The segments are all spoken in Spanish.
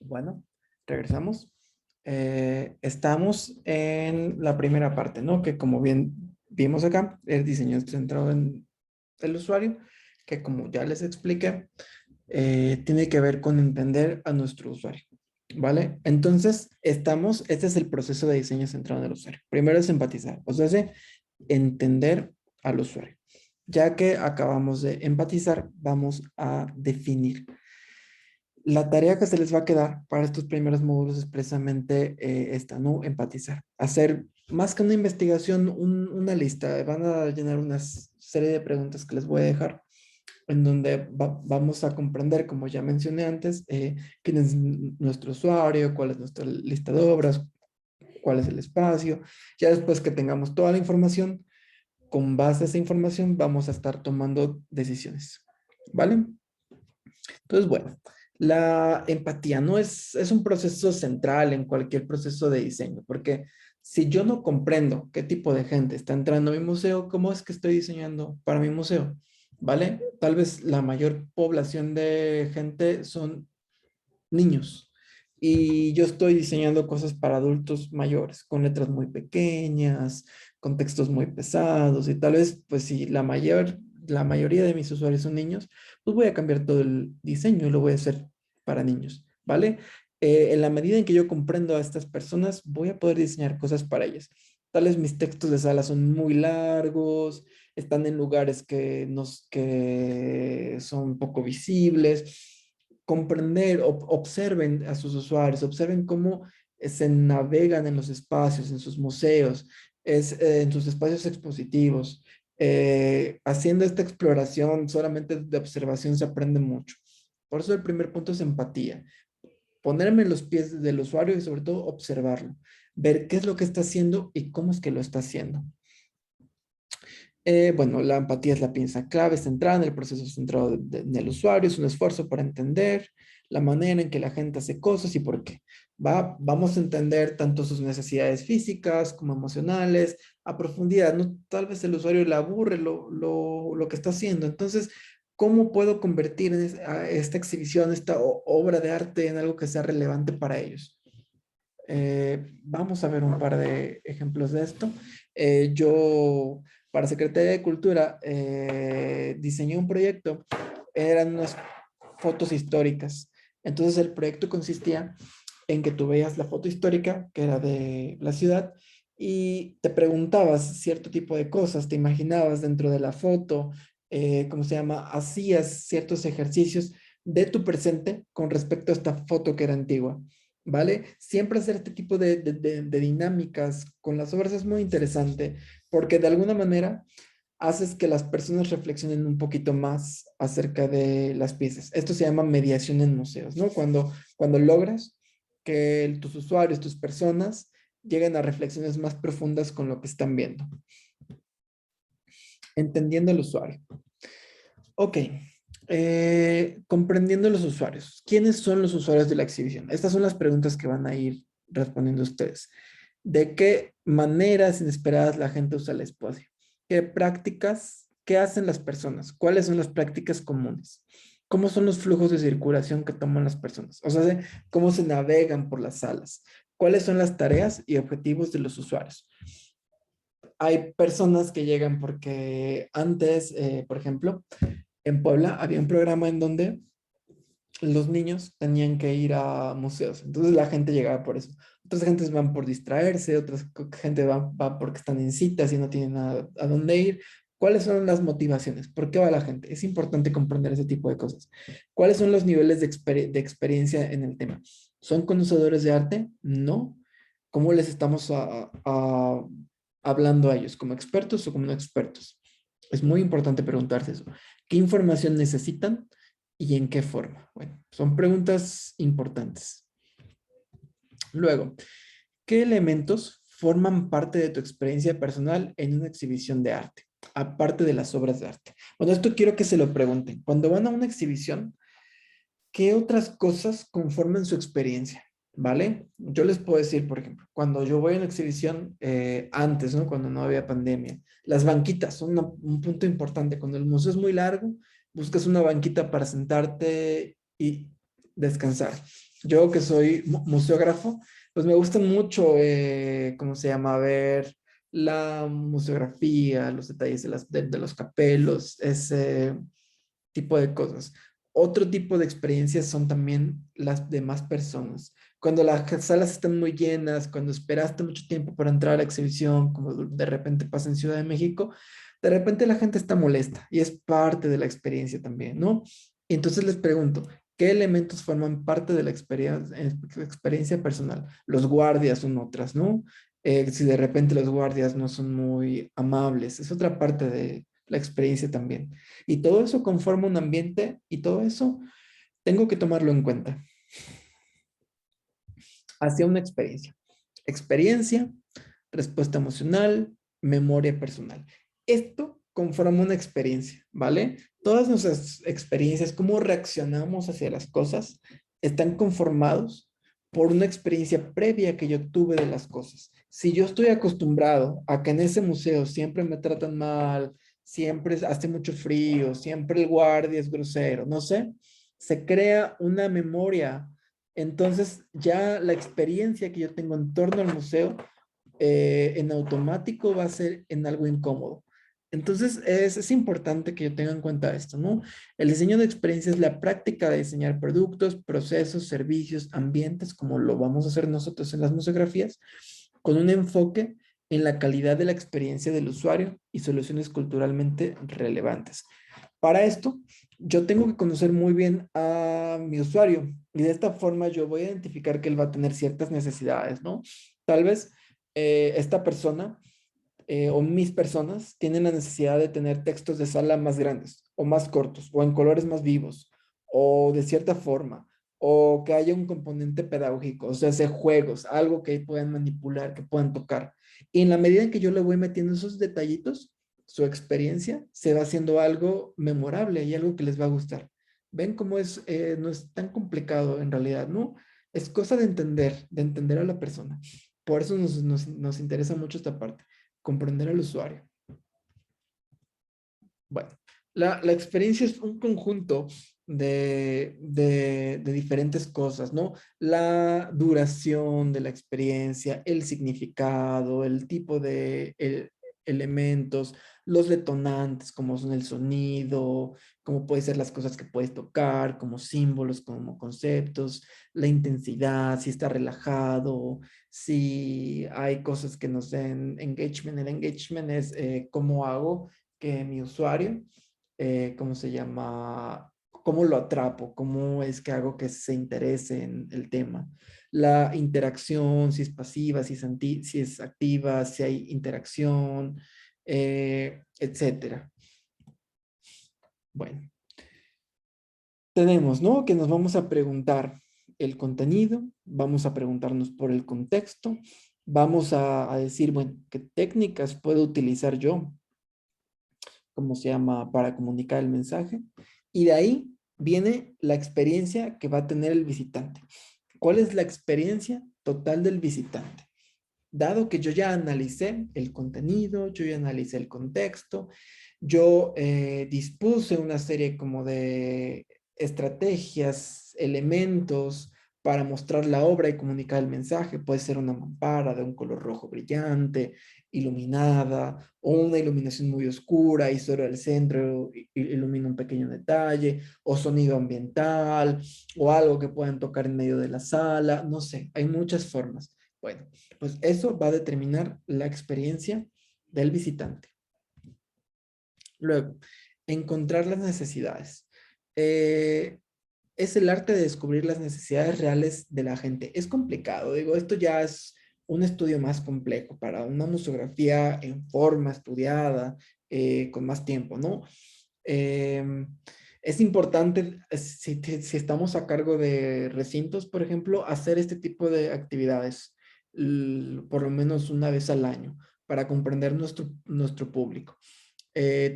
Bueno, regresamos. Estamos en la primera parte, ¿no? Que como bien vimos acá, el diseño centrado en el usuario, que como ya les expliqué, tiene que ver con entender a nuestro usuario, ¿vale? Entonces, este es el proceso de diseño centrado en el usuario. Primero es empatizar, o sea, es entender al usuario. Ya que acabamos de empatizar, vamos a definir. La tarea que se les va a quedar para estos primeros módulos es precisamente esta, ¿no? Empatizar. Hacer más que una investigación, una lista. Van a llenar una serie de preguntas que les voy a dejar, en donde vamos a comprender, como ya mencioné antes, quién es nuestro usuario, cuál es nuestra lista de obras, cuál es el espacio. Ya después que tengamos toda la información, con base a esa información vamos a estar tomando decisiones. ¿Vale? Entonces, bueno, la empatía no es un proceso central en cualquier proceso de diseño, porque si yo no comprendo qué tipo de gente está entrando a mi museo, ¿cómo es que estoy diseñando para mi museo? ¿Vale? Tal vez la mayor población de gente son niños y yo estoy diseñando cosas para adultos mayores, con letras muy pequeñas, con textos muy pesados y tal vez, pues si la mayoría de mis usuarios son niños, pues voy a cambiar todo el diseño y lo voy a hacer para niños, ¿vale? En la medida en que yo comprendo a estas personas, voy a poder diseñar cosas para ellas. Tal vez mis textos de sala son muy largos, están en lugares que son poco visibles. Comprender, observen a sus usuarios, observen cómo se navegan en los espacios, en sus museos, en sus espacios expositivos. Haciendo esta exploración solamente de observación se aprende mucho. Por eso el primer punto es empatía. Ponerme en los pies del usuario y sobre todo observarlo. Ver qué es lo que está haciendo y cómo es que lo está haciendo. Bueno, la empatía es la pieza clave centrada en el proceso centrado en el usuario, es un esfuerzo para entender la manera en que la gente hace cosas y por qué. Vamos a entender tanto sus necesidades físicas como emocionales a profundidad. No, tal vez el usuario le aburre lo que está haciendo. Entonces, ¿cómo puedo convertir a esta exhibición, esta obra de arte en algo que sea relevante para ellos? Vamos a ver un par de ejemplos de esto. Yo, para Secretaría de Cultura, diseñé un proyecto, eran unas fotos históricas. Entonces el proyecto consistía en que tú veías la foto histórica, que era de la ciudad, y te preguntabas cierto tipo de cosas, te imaginabas dentro de la foto, ¿cómo se llama? Hacías ciertos ejercicios de tu presente con respecto a esta foto que era antigua. ¿Vale? Siempre hacer este tipo de dinámicas con las obras es muy interesante porque de alguna manera haces que las personas reflexionen un poquito más acerca de las piezas. Esto se llama mediación en museos, ¿no? Cuando logras que tus usuarios, tus personas, lleguen a reflexiones más profundas con lo que están viendo. Entendiendo al usuario. Ok, comprendiendo los usuarios. ¿Quiénes son los usuarios de la exhibición? Estas son las preguntas que van a ir respondiendo ustedes. ¿De qué maneras inesperadas la gente usa el espacio? ¿Qué prácticas? ¿Qué hacen las personas? ¿Cuáles son las prácticas comunes? ¿Cómo son los flujos de circulación que toman las personas? O sea, ¿cómo se navegan por las salas? ¿Cuáles son las tareas y objetivos de los usuarios? Hay personas que llegan porque antes, por ejemplo, en Puebla había un programa en donde los niños tenían que ir a museos. Entonces la gente llegaba por eso. Otras gentes van por distraerse, otras gente va porque están en citas y no tienen a dónde ir. ¿Cuáles son las motivaciones? ¿Por qué va la gente? Es importante comprender ese tipo de cosas. ¿Cuáles son los niveles de experiencia en el tema? ¿Son conocedores de arte? No. ¿Cómo les estamos hablando a ellos? ¿Como expertos o como no expertos? Es muy importante preguntarse eso. ¿Qué información necesitan y en qué forma? Bueno, son preguntas importantes. Luego, ¿qué elementos forman parte de tu experiencia personal en una exhibición de arte? Aparte de las obras de arte. Bueno, esto quiero que se lo pregunten. Cuando van a una exhibición, ¿qué otras cosas conforman su experiencia? ¿Vale? Yo les puedo decir, por ejemplo, cuando yo voy a una exhibición, antes, ¿no? Cuando no había pandemia, las banquitas son un punto importante. Cuando el museo es muy largo, buscas una banquita para sentarte y descansar. Yo que soy museógrafo, pues me gusta mucho, ¿cómo se llama? Ver la museografía, los detalles de los capelos, ese tipo de cosas. Otro tipo de experiencias son también las demás personas. Cuando las salas están muy llenas, cuando esperaste mucho tiempo para entrar a la exhibición, como de repente pasa en Ciudad de México, de repente la gente está molesta y es parte de la experiencia también, ¿no? Y entonces les pregunto, ¿qué elementos forman parte de la experiencia personal? Los guardias son otras, ¿no? Si de repente los guardias no son muy amables, es otra parte de la experiencia también. Y todo eso conforma un ambiente y todo eso tengo que tomarlo en cuenta hacia una experiencia. Experiencia, respuesta emocional, memoria personal. Esto conforma una experiencia, ¿vale? Todas nuestras experiencias, cómo reaccionamos hacia las cosas, están conformados por una experiencia previa que yo tuve de las cosas. Si yo estoy acostumbrado a que en ese museo siempre me tratan mal, siempre hace mucho frío, siempre el guardia es grosero, no sé, se crea una memoria. Entonces ya la experiencia que yo tengo en torno al museo en automático va a ser en algo incómodo. Entonces es importante que yo tenga en cuenta esto, ¿no? El diseño de experiencia es la práctica de diseñar productos, procesos, servicios, ambientes, como lo vamos a hacer nosotros en las museografías, con un enfoque en la calidad de la experiencia del usuario y soluciones culturalmente relevantes. Para esto, yo tengo que conocer muy bien a mi usuario y de esta forma yo voy a identificar que él va a tener ciertas necesidades, ¿no? Tal vez esta persona o mis personas tienen la necesidad de tener textos de sala más grandes o más cortos o en colores más vivos o de cierta forma o que haya un componente pedagógico, o sea, hacer juegos, algo que puedan manipular, que puedan tocar. Y en la medida en que yo le voy metiendo esos detallitos, su experiencia se va haciendo algo memorable y algo que les va a gustar. ¿Ven cómo es? No es tan complicado en realidad, ¿no? Es cosa de entender a la persona. Por eso nos interesa mucho esta parte, comprender al usuario. Bueno, la experiencia es un conjunto de diferentes cosas, ¿no? La duración de la experiencia, el significado, el tipo de elementos, los detonantes, como son el sonido, como pueden ser las cosas que puedes tocar, como símbolos, como conceptos, la intensidad, si está relajado, si hay cosas que nos den engagement. El engagement es cómo hago que mi usuario, ¿cómo se llama? ¿Cómo lo atrapo? ¿Cómo es que hago que se interese en el tema? La interacción, si es pasiva, si es activa, si hay interacción, etcétera. Bueno, tenemos, ¿no? Que nos vamos a preguntar el contenido, vamos a preguntarnos por el contexto, vamos a decir, bueno, ¿qué técnicas puedo utilizar yo? ¿Cómo se llama? Para comunicar el mensaje. Y de ahí viene la experiencia que va a tener el visitante. ¿Cuál es la experiencia total del visitante? Dado que yo ya analicé el contenido, yo ya analicé el contexto, yo dispuse una serie como de estrategias, elementos para mostrar la obra y comunicar el mensaje. Puede ser una mampara de un color rojo brillante, iluminada, o una iluminación muy oscura y solo el centro ilumina un pequeño detalle, o sonido ambiental, o algo que puedan tocar en medio de la sala, no sé, hay muchas formas. Bueno, pues eso va a determinar la experiencia del visitante. Luego, encontrar las necesidades. Eh, es el arte de descubrir las necesidades reales de la gente. Es complicado, digo, esto ya es un estudio más complejo para una museografía en forma estudiada, con más tiempo, ¿no? Es importante, si estamos a cargo de recintos, por ejemplo, hacer este tipo de actividades por lo menos una vez al año para comprender nuestro público.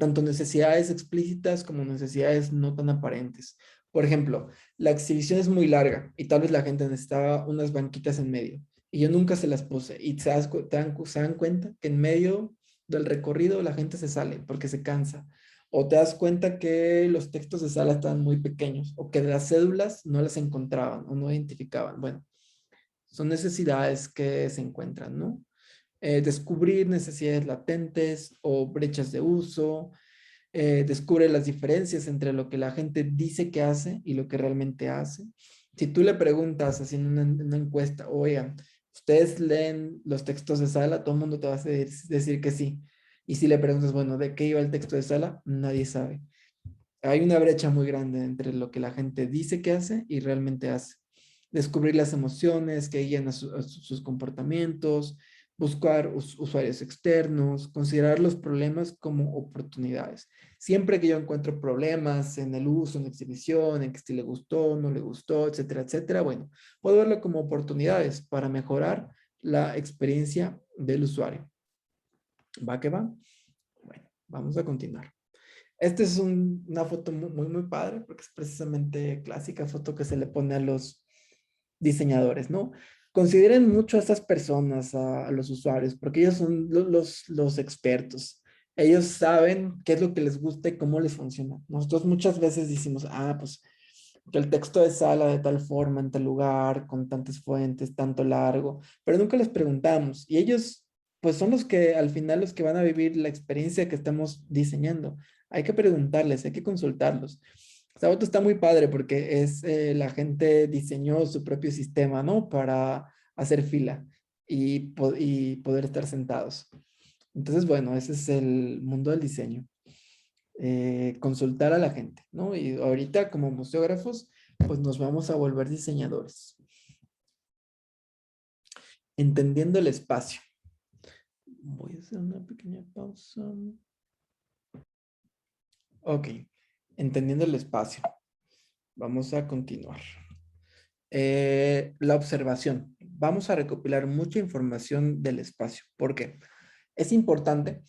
Tanto necesidades explícitas como necesidades no tan aparentes. Por ejemplo, la exhibición es muy larga y tal vez la gente necesitaba unas banquitas en medio y yo nunca se las puse y se dan cuenta que en medio del recorrido la gente se sale porque se cansa O te das cuenta que los textos de sala estaban muy pequeños o que las cédulas no las encontraban o no identificaban. Bueno, son necesidades que se encuentran, ¿no? Descubrir necesidades latentes o brechas de uso, descubre las diferencias entre lo que la gente dice que hace y lo que realmente hace. Si tú le preguntas haciendo una encuesta, oigan, ¿ustedes leen los textos de sala? Todo el mundo te va a decir que sí. Y si le preguntas, bueno, ¿de qué iba el texto de sala? Nadie sabe. Hay una brecha muy grande entre lo que la gente dice que hace y realmente hace. Descubrir las emociones que guían a sus comportamientos, buscar usuarios externos, considerar los problemas como oportunidades. Siempre que yo encuentro problemas en el uso, en la exhibición, en que si le gustó, no le gustó, etcétera, etcétera, bueno, puedo verlo como oportunidades para mejorar la experiencia del usuario. ¿Va que va? Bueno, vamos a continuar. Esta es una foto muy padre porque es precisamente clásica foto que se le pone a los diseñadores, ¿no? Consideren mucho a estas personas, a los usuarios, porque ellos son los expertos. Ellos saben qué es lo que les gusta y cómo les funciona. Nosotros muchas veces decimos, pues que el texto de sala de tal forma, en tal lugar, con tantas fuentes, tanto largo, pero nunca les preguntamos. Y ellos, pues son los que al final los que van a vivir la experiencia que estamos diseñando. Hay que preguntarles, hay que consultarlos. Esta foto está muy padre porque es la gente diseñó su propio sistema, ¿no? Para hacer fila y poder estar sentados. Entonces, bueno, ese es el mundo del diseño. Consultar a la gente, ¿no? Y ahorita como museógrafos, pues nos vamos a volver diseñadores. Entendiendo el espacio. Voy a hacer una pequeña pausa. Ok, entendiendo el espacio. Vamos a continuar. La observación. Vamos a recopilar mucha información del espacio. ¿Por qué? Es importante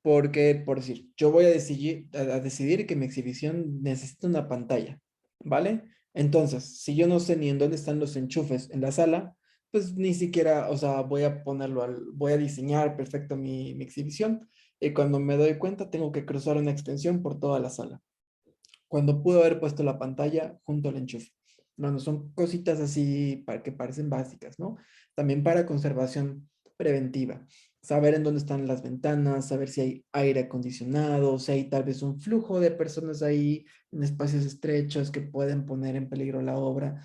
porque, por decir, yo voy a decidir que mi exhibición necesita una pantalla, ¿vale? Entonces, si yo no sé ni en dónde están los enchufes en la sala, pues ni siquiera, o sea, voy a diseñar perfecto mi exhibición y cuando me doy cuenta tengo que cruzar una extensión por toda la sala cuando pudo haber puesto la pantalla junto al enchufe. Bueno, son cositas así para que parecen básicas, ¿no? También para conservación preventiva. Saber en dónde están las ventanas, saber si hay aire acondicionado, si hay tal vez un flujo de personas ahí en espacios estrechos que pueden poner en peligro la obra.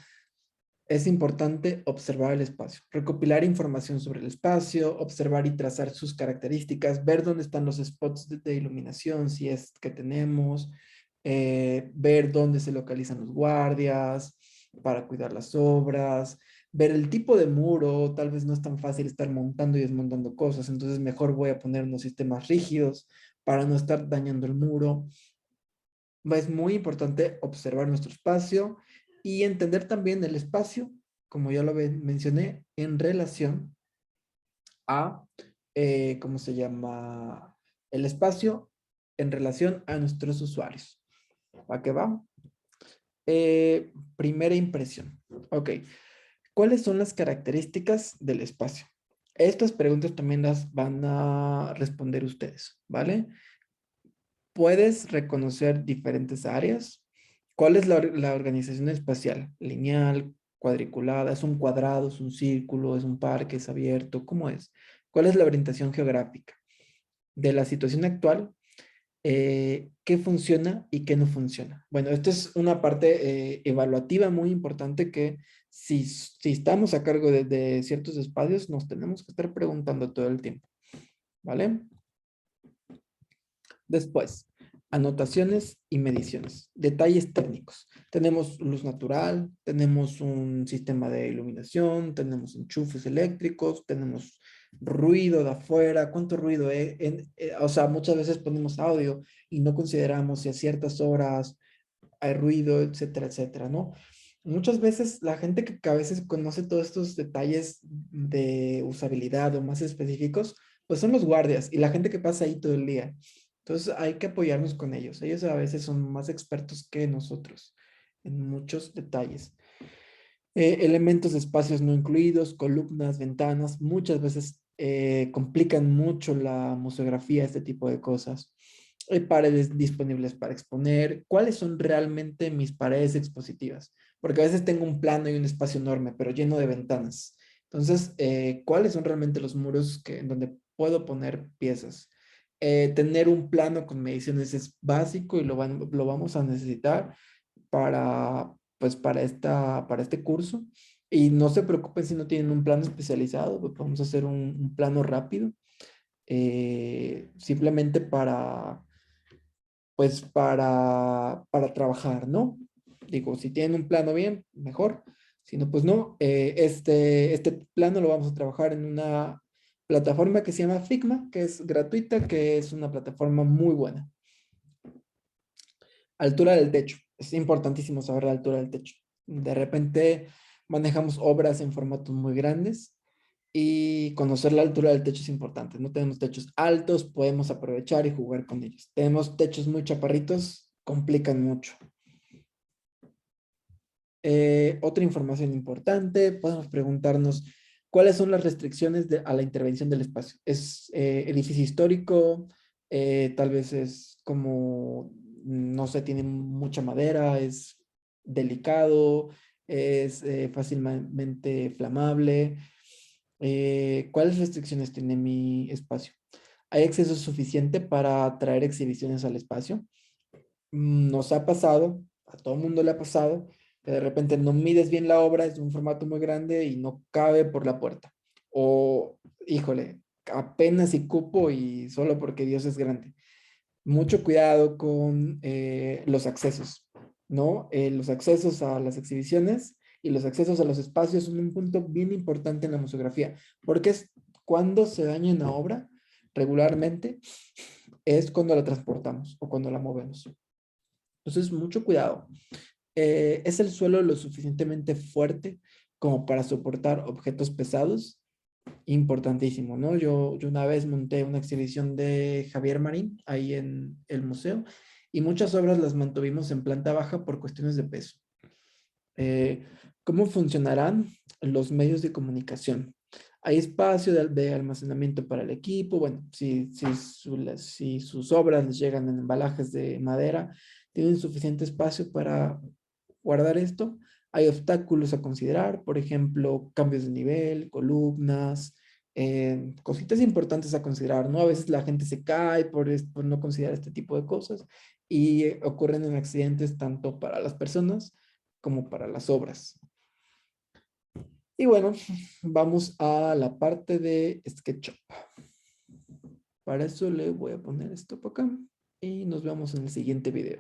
Es importante observar el espacio, recopilar información sobre el espacio, observar y trazar sus características, ver dónde están los spots de iluminación, si es que tenemos, ver dónde se localizan los guardias para cuidar las obras, ver el tipo de muro, tal vez no es tan fácil estar montando y desmontando cosas, entonces mejor voy a poner unos sistemas rígidos para no estar dañando el muro. Es muy importante observar nuestro espacio y entender también el espacio, como ya lo mencioné, en relación a, ¿cómo se llama? El espacio en relación a nuestros usuarios. ¿A qué va? Primera impresión. Ok. ¿Cuáles son las características del espacio? Estas preguntas también las van a responder ustedes, ¿vale? Puedes reconocer diferentes áreas. ¿Cuál es la organización espacial? Lineal, cuadriculada, es un cuadrado, es un círculo, es un parque, es abierto, ¿cómo es? ¿Cuál es la orientación geográfica? De la situación actual, ¿qué funciona y qué no funciona? Bueno, esto es una parte evaluativa muy importante que si estamos a cargo de ciertos espacios, nos tenemos que estar preguntando todo el tiempo, ¿vale? Después, anotaciones y mediciones, detalles técnicos. Tenemos luz natural, tenemos un sistema de iluminación, tenemos enchufes eléctricos, tenemos ruido de afuera, cuánto ruido hay. O sea, muchas veces ponemos audio y no consideramos si a ciertas horas hay ruido, etcétera, etcétera, ¿no? Muchas veces la gente que a veces conoce todos estos detalles de usabilidad o más específicos, pues son los guardias y la gente que pasa ahí todo el día. Entonces hay que apoyarnos con ellos. Ellos a veces son más expertos que nosotros en muchos detalles. Elementos de espacios no incluidos, columnas, ventanas, muchas veces complican mucho la museografía, este tipo de cosas. paredes disponibles para exponer, cuáles son realmente mis paredes expositivas, porque a veces tengo un plano y un espacio enorme, pero lleno de ventanas. Entonces, ¿cuáles son realmente los muros en donde puedo poner piezas? Tener un plano con mediciones es básico y lo vamos a necesitar pues para este curso. Y no se preocupen si no tienen un plano especializado, pues podemos hacer un plano rápido, simplemente pues para trabajar, ¿no? Digo, si tienen un plano bien, mejor. Si no, pues no. Este plano lo vamos a trabajar en una plataforma que se llama Figma, que es gratuita, que es una plataforma muy buena. Altura del techo. Es importantísimo saber la altura del techo. De repente manejamos obras en formatos muy grandes y conocer la altura del techo es importante. No tenemos techos altos, podemos aprovechar y jugar con ellos. Tenemos techos muy chaparritos, complican mucho. Otra información importante, podemos preguntarnos cuáles son las restricciones a la intervención del espacio. ¿Es edificio histórico? Tal vez es como, no sé, tiene mucha madera, es delicado, es fácilmente flamable. ¿Cuáles restricciones tiene mi espacio? ¿Hay acceso suficiente para traer exhibiciones al espacio? Nos ha pasado, a todo el mundo le ha pasado, que de repente no mides bien la obra, es de un formato muy grande y no cabe por la puerta. O, híjole, apenas si cupo y solo porque Dios es grande. Mucho cuidado con los accesos, ¿no? Los accesos a las exhibiciones y los accesos a los espacios son un punto bien importante en la museografía, porque es cuando se daña una obra regularmente, es cuando la transportamos o cuando la movemos. Entonces, mucho cuidado. ¿Es el suelo lo suficientemente fuerte como para soportar objetos pesados? Importantísimo, ¿no? Yo una vez monté una exhibición de Javier Marín ahí en el museo y muchas obras las mantuvimos en planta baja por cuestiones de peso. Eh, ¿Cómo funcionarán los medios de comunicación? ¿Hay espacio de almacenamiento para el equipo? Bueno, si sus obras les llegan en embalajes de madera, ¿tienen suficiente espacio para guardar esto? Hay obstáculos a considerar, por ejemplo, cambios de nivel, columnas, cositas importantes a considerar, ¿no? A veces la gente se cae por no considerar este tipo de cosas y ocurren en accidentes tanto para las personas como para las obras. Y bueno, vamos a la parte de SketchUp. Para eso le voy a poner esto por acá y nos vemos en el siguiente video.